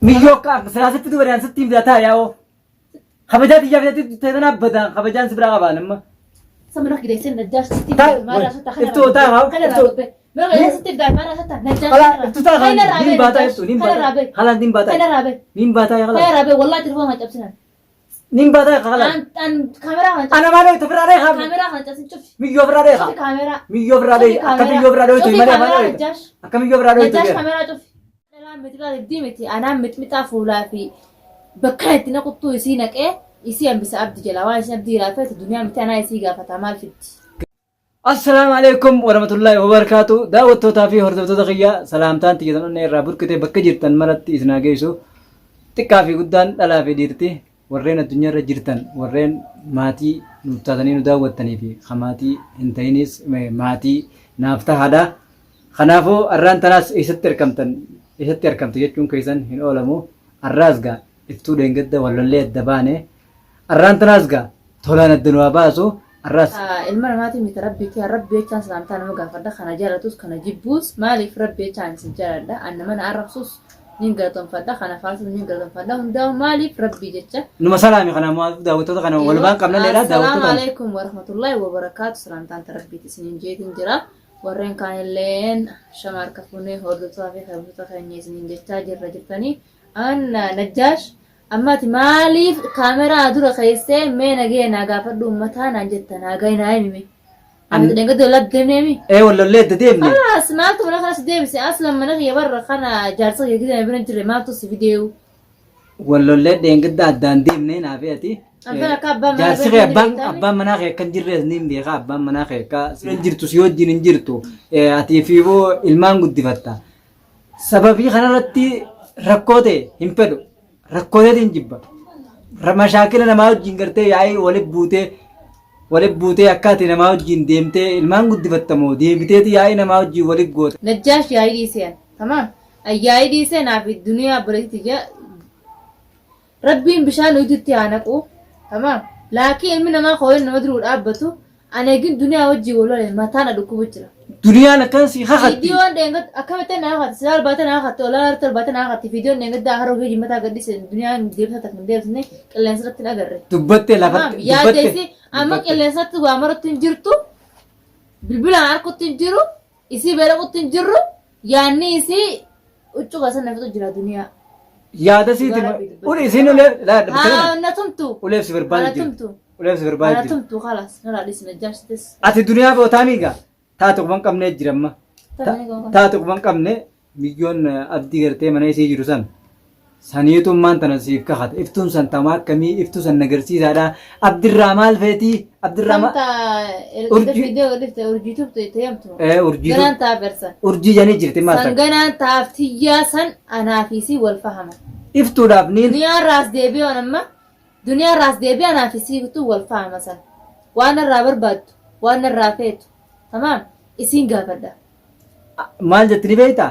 ميوك سلاسة تدوري عن ستين ذاتها ياو خبجات يجابتي تيتنا أبدا خبجان سبرا غبانم سمرك كده يصير نجاش ستين ما رأسته افتو تاها ما غير ستين دار ما رأسته نجاش خلاص افتو تاها نيم باتا افتو نيم باتا خلاص نيم باتا خير رابع نيم باتا يا خلاص خير رابع والله تلفون ما جابسنا نيم باتا خلاص أن كاميرا أنا ما لي تفرع عليها كاميرا خلاص شوف ميو فرع عليها كاميرا ميو فرع عليها كم ميو فرع عليها تيجي مرة مرة نجاش كم ميو فرع عليها نجاش تيجي كاميرا شوف أنا متلا ديمتي أنا متمتا فولا في بكرت نقطو يسينك إيه يسيان بس أبدي جلا وانا أبدي رافت الدنيا متى أنا يسيقا فتعمل فيت السلام عليكم ورحمة الله وبركاته دعوة تافي هردو تدخيا سلامتان تيجي نير رابور كتير بكجيرتن مرات إسنا جيسو تكافي قدان لا في ديرتي ورين الدنيا رجيرتن ورين ماتي نبتدني نداوة تاني في خماتي انتينيس ماتي نافتا هذا خنافو الران تناس إستر كم تيجون كيسن هن أولمو الرازقة افتو دينجد ولا اللي الدبانة الران تناسقة ثولان الدنوا باسو الراس المرة ماتي متربي كي ربي chance لامتان مقا فردا خنا جالتوس خنا جيبوس مالي في ربي chance جالدا أنا من أعرف سوس نينقلتهم فردا خنا فارس نينقلتهم فردا هم داو مالي في ربي جتة نما سلامي خنا ما داوتو خنا والبان قبل ليلة داوتو السلام عليكم ورحمة الله وبركاته سلامتان تربي تسنين جيدين جرا ورين كان اللين شمار كفوني هردو صافي خبرتو خيني سنين جتة جرا جتني أنا نجاش أما تمالي كاميرا دورة خيسة مين أجي ناقافر دوم متان أنجتنا ناقاي نايمي أنا تدين قد ولا بدمني إيه ولا اللي تديمني خلاص ما أنتم ولا خلاص ديبسي أصلا من أخي برا خنا جالسة كده نبين تري ما توصي فيديو ولا اللي دين قد دان ديمني نافيتي أنا كابا ما جالسة أبان مناخي كان جرّز نيم بيخا أبان مناخي كا سنجرتو سيود جنجرتو أتي فيبو المان قد دفتا سببي خنا رتي ركوته همبدو ركوته دين جبا مشاكل نما وجين کرتے یائی ولب بوتے اکاتی نما وجين دیمتے المان قد دفتمو دیمتے تی یائی نما وجي ولب گوت نجاش ياي ديسين تمام ياي ديسين في الدنيا بريتي جا ربي بشان وجدتي عنكو تمام لكن من ما خوين نمدرو الأبتو أنا يجي الدنيا وجي ولا ما تانا دكو بجرا دنيا نكان سي خاخت فيديو دينغت أكملتنا ناخد سلال باتنا ناخد ولا رتل باتنا ناخد فيديو دينغت ده هروج يجي متى قدي الدنيا ندير ساتك ندير سنة كلنا سرتنا قرر دبت لفت يا ديسي أما كلنا سرت وامرت تنجرتو بالبلا عاركو تنجرو إسي بلاكو تنجرو يعني إسي وشو قصنا نفتو جرا الدنيا يا ده سيدي قولي سينو لا أنا تمتو ولا في بربال أنا تمتو ولا في بربال أنا تمتو خلاص نلا ديس نجاش ديس أتي الدنيا بوتاميغا تاتو بان قمنه جرما تاتو بان قمنه مليون أبدي غرتي مني سي جروسان سانيتو مان تنسيف كخت افتون سن تماك كمي افتو سن نغرسي زادا عبد الرحمن فيتي عبد الرحمن الفيديو قلت أورجيتو تيمتو أورجيتو جنان تابرسا أورجي جاني جرتي ما سن جنان تافتيا سن أنا فيسي والفهم افتو دابنين دنيا راس ديبي ونما دنيا راس ديبي أنا فيسي تو والفهم مثلا وأنا الرابر باد وأنا الرافيت تمام إسين قابدا مال جتني بيتا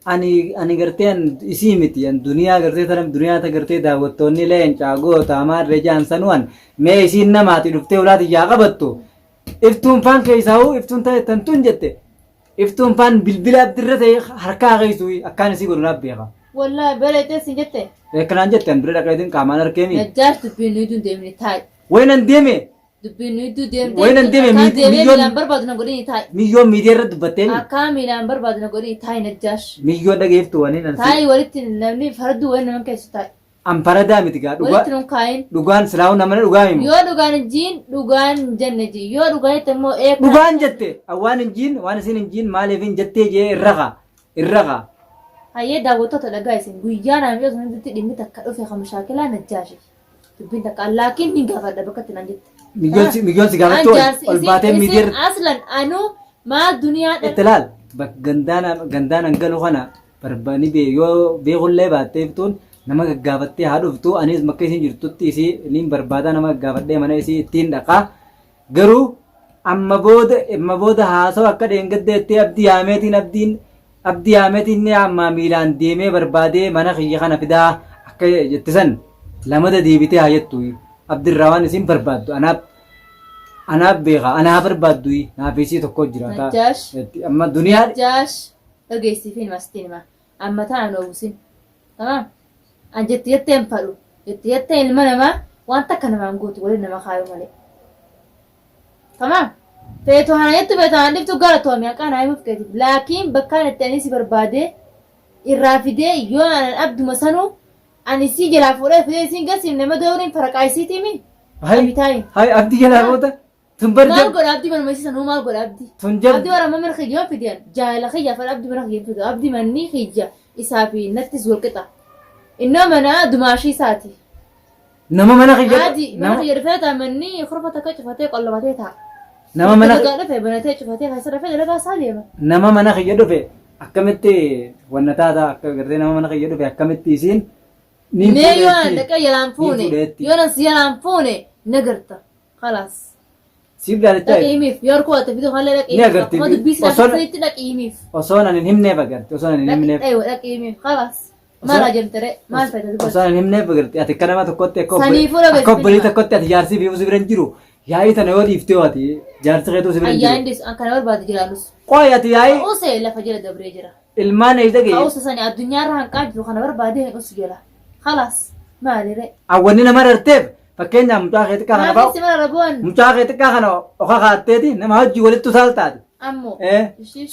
أني قرتين إسيمتي أن دنيا قرتي ثرم دنيا تقرتي دعوتوني لين شاقو تامار رجال سنوان ما إسين نماتي دفتي ولادي جاقبتو إفتون فان كيساو إفتون تاي تنتون جتة إفتون فان بالبلا بدرته حركة غيسوي أكان سيقولون أبيها والله بلاتي سنجتة كنان جتة بريد أكيدين كامان أركيمي نجاش تبينيدون ديمني تاي وين أنديمي دبينيدو ديم وين أنديمي مليون برباد نقولين تاي مليون ميدير دبتين كامل برباد نقولين تاي نجاش مليون دقيقة واني ننسي تاي ولدت نمني فردو وين من كيس تاي أم فردا متيجا ولدت نكاين دوغان سلاو نمنا دوغايم يو دوغان الجين دوغان جنجي يو دوغان تمو إيه دوغان جتة أوان الجين وان سين الجين مالفين جتة جي الرغا هاي دعوتو تلاقيسين ويانا ميوز نبتدي دمي تكالو في خمشاكلا نجاشي تبين تكال لكن نيجا فردا بكت نجت مليون سيجارة تول الباتين ميدير أصلا أنو ما الدنيا اتلال بق جندانا انقلو خنا برباني يو بيقول لي باتيفتون نما جابتي هادو فتو أنيس مكيسين جرتو تيسي لين بربادا نما جابتي منا يسي تين دقة جرو أما بود هاسو أكاد ينقد تي أبدي آمتين ني أما ميلان ديمي بربادي منا خيي خنا فدا أكاد جتسن لما ده ديبتي هايتوي عبد الرحمن اسم بربادو أنا بيغا أنا بربادوي نافيسي تكو جراتا نجاش أما الدنيا نجاش أجيسي فين مستين ما أما تانو وسين تمام an jetteen fadhu jetteen ilma namaa waan takka namaan gootu waliin nama kaayuu malee. Tamam. Feetu hana jettu feetu hana dhiftu gara toomii haqaan haa himuuf keetiif. Laakiin bakkaan itti ani si barbaade irraa fidee yoo anan abduma sanuu ani si jalaa fuudhee fidee siin gasiif nama dooniin faraqaa isiitiimi. Hai abdi jalaa boota. Maal godha abdii mana maisiisan maal godha abdii. Abdii warra amma mana xiyyaa fideen jaala xiyyaa fadha abdii mana xiyyaa fidu abdii manni xiyya isaa fi nattis walqixa. Innoo mana dumaashii isaati. Nama mana xiyyaa. Adi mana xiyyaa dhufee ta'a manni kurfa takka cufatee qollabatee ta'a. Nama mana xiyyaa dhufee banatee cufatee keessa dhufee dalagaa isaa deema. Nama mana xiyyaa dhufee akkamitti wanna taata akka gartee nama mana xiyyaa dhufee akkamitti isiin ni fuudheetti. Mee yoo an dhaqa yalaan fuune yoo nan si yalaan fuune nagarta. Khalaas. Sibda ta imif yor ko ta video khala dak imif ko dubbi sina fiti dak imif osona nin himne bagart osona nin himne aywa dak imif khalas ma rajam tare ma fayda osona nin himne bagart ati kanama to kotte ko boli to kotte ati jarsi bi uzibran jiru yayi tan wadi ifte wati jarsi kheto uzibran jiru ayya indis an kana bad jiranus qoy ati yayi ose la fajira dabre jira ilman ay dage awsa sani adunya rahan qadru kana barbade us jira khalas ma dire awani na mararteb fakkeenya mucaa keetti kana baa'u mucaa keetti kana oka kaatteeti nama hojii walitti saltaati ammoo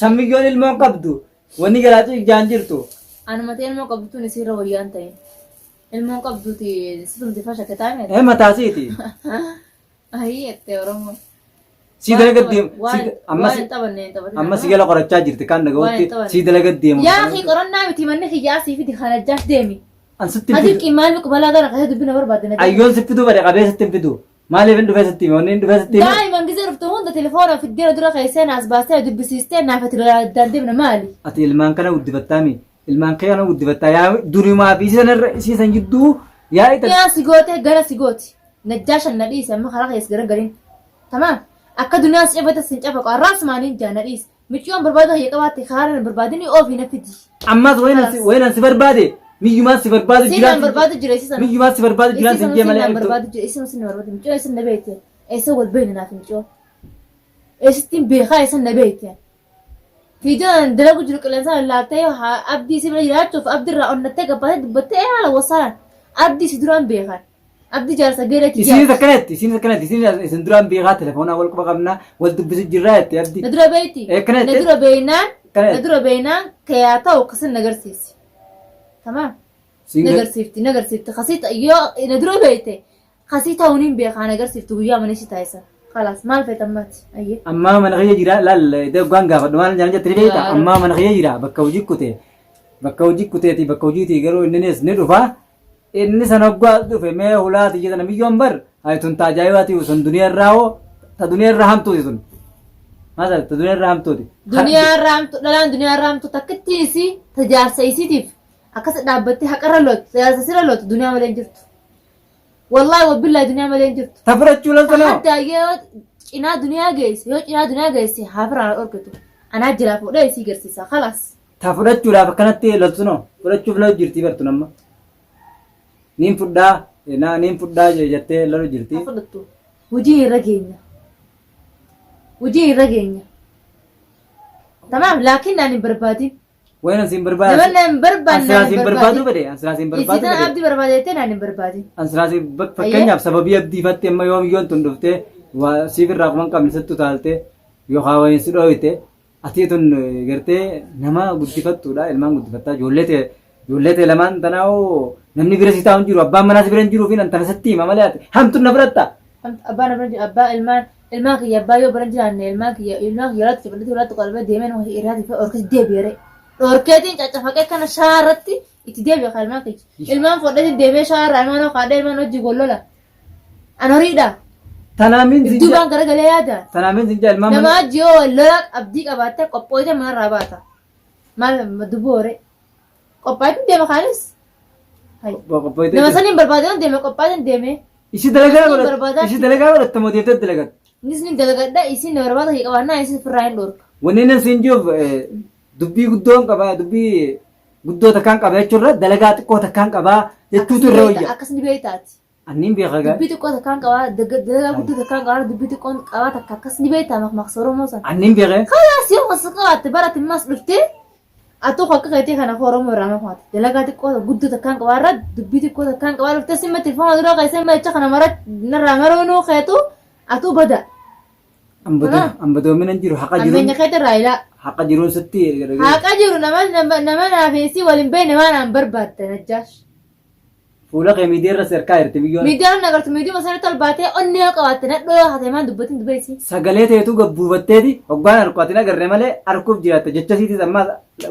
sammiyyoon ilmoo qabdu wanni garaatu ijaan jirtu anumate ilmoo qabduun isirra wayyaan ta'e ilmoo qabduuti situmti fasha kataame mataasiiti ayi ette oromoo si dalaga deemu amma si gala qorachaa jirti kan dhaga'utti si dalaga deemu yaa akhi qorannaa miti manni xiyyaa sii fidi kanajjaas deemi ansitti hadi qimaan mi qubala gara qasa dubbina barbaadana ayyoon siffidu bare qabeessatti fidu maaliif hin dhufeessatti wanni hin dhufeessatti daa'iman gisee dhuftu hunda telefoona fiddira dura keesseen as baastee dubbisiistee naafati daandibna maali ati ilmaan kana guddifattaami ilmaan kana guddifattaa yaa durimaa fi isiisan jidduu yaa ita yaa sigoote gara sigooti najjaashan na dhiise amma karaa keessa gara gariin tamaam akka duniyaa si cafata sin cafa qarraas maaliin jaa na dhiise michiyoon barbaadu hayya qabaatte karaa barbaadini oofii na fidi ammas wayinan si barbaade miyyumaa si barbaadu jiraan si barbaadu jira isisan miyyumaa si barbaadu jiraan sin jee malee barbaadu jira isisan sin barbaadu michoo isin na beekte eessa wal beeyna naaf michoo eessittiin beekaa isan na beekte fiidiyooon dalagu jiru qilleensa laattee abdii si bira jiraachuuf abdiirraa onnattee gabbaatee dubbattee haala wasaalan abdii si duraan beekan abdii jaarsa geereetti isinis akkanatti isin duraan beekaa telefoonaa wal quba qabnaa wal dubbisu jirraa jetti abdii na dura beeyti na dura beeynaan kayaa ta'u kasin nagarsiisi تمام نقر سيفتي خسيت يو ندرو بيته خسيت هونين بيخا نقر سيفتي ويا منيش تايسا خلاص ما الفي تمات اي اما من غير جرا لا ده غانغا فدوان جان تريبيتا اما من غير جرا بكوجي كوتي بكوجي تي غرو اننس ندفا ان سنغوا دفه مي اولاد يجن ميون بر هاي تون تاجايواتي وسن دنيا راو تا دنيا رحم تو يسن هذا دنيا رحم تو دنيا رحم تو تكتيسي تجار سيسيتيف akas dhaabatte haqarra lot siyaasa sira lot duniyaa malee jirtu wallahi wabillahi duniyaa malee jirtu tafrachuu laltana hadda yoo cinaa duniyaa geesse haafiraan orkitu anaa jira fuudhee isii garsiisa khalaas tafrachuudhaaf akkanatti laltuno fudhachuuf lalu jirti bartu namma niin fudhaa jettee lalu jirti fudhattu hojii irra geenya tamaam laakiin naan hin barbaadin وين أنسين برباد؟ أنسراسين بربادو بدي أنسراسين بربادو بدي. إذا أبدي بربادتين أنا بربادين. أنسراسين فكني أب سببي أبدي فتى ما يوم تندفته وسيفر رقم كم نسيت تالته يخاوين سلويته أتيتون قرته نما بدي فتو لا إلمان بدي فتى جولته لمان تناو نمني برسي تاون جرو أبا مناس برن جرو فين أنت نسيتي ما ملأت هم تنبرتا. هم أبا نبرن أبا إلمان كي أبا يو برن جان إلمان كي يراد كبرت يراد تقلبه دائما وهي إرادة فأركز دبيره. Orkeetiin caccafaqee kana shaarratti itti deebi'a kalmaa keessa. Ilmaan fudhatiin deemee shaarra ilmaan qaadee ilmaan hojii gollola. An horiidha. Tanaamin zinja. Duubaan garagalee yaada. Tanaamin zinja ilmaan. Nama ajjii lola abdii qabaattee qophooyte manarraa baata. Maal dubboore. Qophaatiin deema kaanis. Nama saniin barbaadee deeme qophaatiin deeme. Isi dalagaa godhatta mootiiftee dalagat. Nisni dalagadha isin barbaada kee qabaannaa isin firraa hin dhorka. Wanni nan siin jiruuf dubbii guddoon qabaa dubbii guddoo takkaan qabaa jechuurra dalagaa xiqqoo takkaan qabaa jechuutu irra wayya. Akkasni beektaati. Anniin beekaa gaa. Dubbii xiqqoo takkaan qabaa dalagaa guddoo takkaan qabaa dubbii xiqqoo qabaa takka akkasni beektaa maqmaqsa Oromoo sana. Anniin beekee. Kalaas yoo masa qabaatte barate mas dhuftee Atu kok kayaknya karena forum orang apa? Dalaga ti kota guddu takkan kawarat, dubbi ti kota takkan kawarat. Tapi semua telepon dulu kayak semua cak karena marat nerangaru nu kayak tu, atu bada. Ambado minan jiru haka jiru. Amenya kayak teraila. Haka jiru setti. Haka jiru nama nafisi walimbe nama number bat najas. Fuula kee miidiirra serkaa jirti biyyoon. Miidiyaan nagartu miidiyuu masana talbaatee onnee qabatte nadhoo hateemaan dubbatiin dubbeessi. Sagalee ta'etu gabbuufatteeti hoggaan harkaatiin agarree malee harkuuf jiraatta jecha isiitis ammaas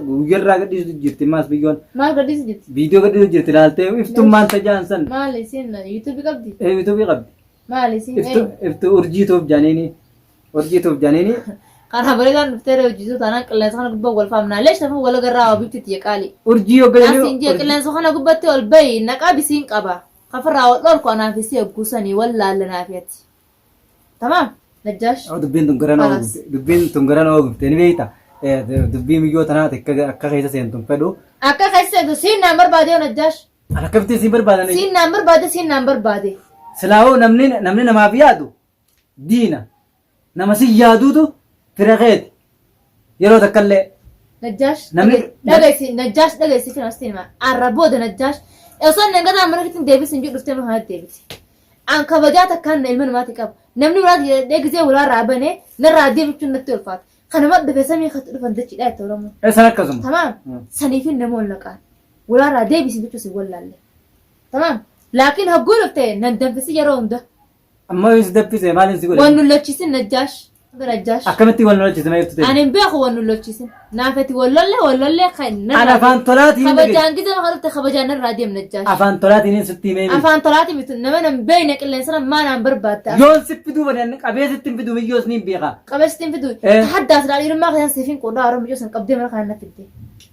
guyyarraa gadhiisu jirti maas biyyoon. Maal gadhiisu jirti? Viidiyoo gadhiisu jirti ilaaltee iftummaan tajaan san. Maal isiin yuutuubii qabdi? Yuutuubii qabdi. Maal isiin? Iftuu urjiituuf jaaniini. Karena berikan tere ujitu tanah kalian sana gubah wal faham naleh tapi wal gerra wabiti tiya kali. Urji ogelani. Nasi injil kalian sana gubah te wal bay nak abisin kaba. Kafir rawat lor ko nafisi agusani wala lenafiyati. Tamam? Najash. Dubbin tunggaran og teni beita. Dubbi miyoo tanaa akka keessa seentuun fedhu. Akka keessa seentu siin number baade najash. Akkamitti siin barbaadan. Siin number baade. Silaawoo namni namaaf yaadu diina nama si yaaduutu Firaaqeeti yeroo takkallee. Najash. Dhagaysi kan astiin ma arrabooda Najash. Osoo nangataa mana kitin deebisin jiru dhuftee mana deebisi. An kabajaa takkaan ilma namaati qabu. Namni biraa deegizee walaa raabane narraa deebichuun natti ulfaata. Kanama dhufee samii kan dhufan dachiidhaa itti oromoo. San akkasuma. Tamaam. Saniifin nama ol naqaan. Walaa raa deebisin jechuun si wallaalle. Tamaam. Laakiin hagguu dhuftee nan danfisi yeroo hunda. Amma yoo si daffise maaliin si godhe? Waan nullachiisin Najash. Najash. Akkamitti wal lolchiise mee ibsite? Ani beeku waan nullachiisin. Naafeti wallollee kan. Ana afaan tolaatiin. Kabajaan gisa maqalutti kabajaan narraa deem Najash. Afaan tolaatiin sitti mee? Afaan tolaatiin bitu nama nan beeyne qilleensana maanaan barbaadda. Yoon si fiduu badan qabeessitti fiduu biyyoos ni beeka. Qabeessitti fiduu. Haddaas dhaa dhiirummaa keessaa siifin qoodhaa Oromoo biyyoos hin qabdee mana kana fidde.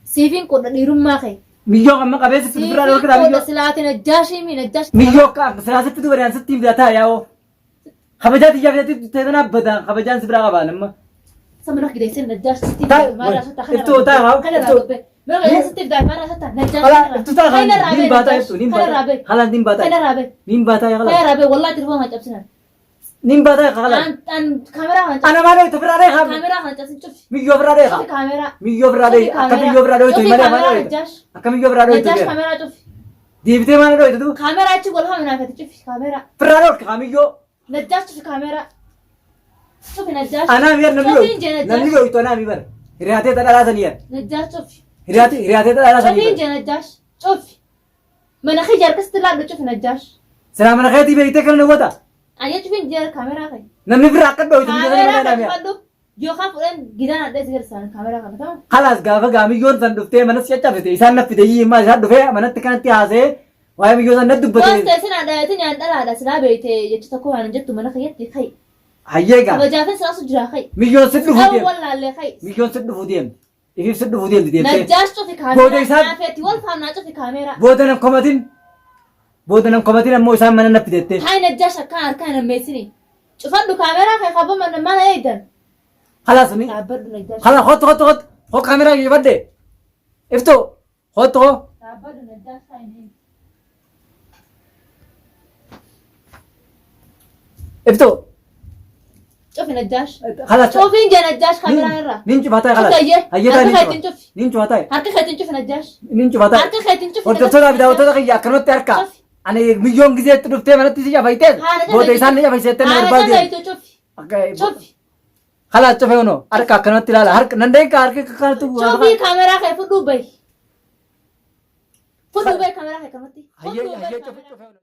Siifin qoodha dhiirummaa kee. Miyyoo amma qabeessitti fiduu biraa dhorkiraa miyyoo. Siifin qoodha silaatiin Najaashii mi Najaash. Miyyoo silaasitti fiduu badan sitti fidataa yaa'oo. Kabajaati jaafeetti teessana abbatan kabajaan si biraa qabaan amma. Sama kidesin Najaash sitti maara sata kana. Iftuu taa haa. Mereka yang sitti daa maara sata Najaash. Hala iftuu taa haa. Nin baataa iftuu nin baataa. Hala nin baataa. Kana raabe. Nin baataa yaa hala. Kana raabe wallahi telefoon kan cabsinan. Nin baataa yaa hala. An kamera kan cabsin. Ana malee tu biraa dheekaa. Kamera kan cabsin cufi. Miyyoo biraa dheekaa. Kamera. Miyyoo biraa dheekaa. Akka miyyoo biraa dheekaa. Cufi kamera Najaash. Akka miyyoo biraa dheekaa. Najaash kamera cufi. Deebitee maal dheekaa tu? Kamera achi wal haa minaafati cufi kamera. Biraa dheekaa miyyoo. Najaash cufi kamera. Cufi Najaash. Ana miyar namni yoo itoo naa miyar. Hiriyaatee tadhalaa saniyar. Najaash cufi. Hiriyaatee tadhalaa saniyar. Cufi Najaash. Cufi. Mana khijar kasti laadhu cufi Najaash. Silaa mana keetii beektee kan nawwata. Ayya cufi injeer kamera kai. Namni biraa akka dhooytu Kamera kan fadhu. Yookaan fudhan gidaan adda si garsiisan kamera kana ta'u. Halaas gaafa gaamiyyoon san dhuftee manas caccabsite isaan naffite himaa isaan dhufee manatti kanatti haasee waa'ee miyyoo san natti dubbate. Waan ta'e sinaa dhayatin yaan dhalaadha silaa beeyte jecha tokko waan jettu mana kayyatti kai. Hayyee gaa. Kabajaafin silaa su jira kai. Miyyoon si dhufu Ta'u deemti. wallaallee kai. Miyyoon si dhufu deemti. Ifiif si dhufu deemti deemtee. Najaash cufi Booda isaan- kamera. Naafeetti wal faamnaa cufi kamera. Booda nan komatin. Booda nan komatin ammoo isaan mana naffiteettee. Hai Najaash akkaan harkaan hammeessini. Cufadhu kamera kai qabba mana eedan. Halaas ni. Dhaabbadhu Najaash. Hala hot kaameraa kiyyifadhe. Iftoo hot. Dhaabbadhu Najaash kai. Iftoo. Cufi Najaash. Halaas. Cufi injee Najaash kamera irraa. Nin cufataa halaas. Cufi ayyee. Hayyee Harka taa keetiin cufi. nin cufataa. Harka keetiin cufi Najaash. Nin cufataa. Harka keetiin cufi. Hordoftoota fi daawwattoota kiyya akkanumatti harka. Cufi. Ani miyyoon gizeetti dhuftee manatti si cafaytee. Booda isaan ni cafayseettee na barbaade. Cufi. Halaas cufee kunoo harka akkanumatti ilaala. Harka nandeenka harka kanatti. Cufi kameraa kee fudhuu bahi. Fudhuu bahi kameraa kee kanatti. Hayyee cufee.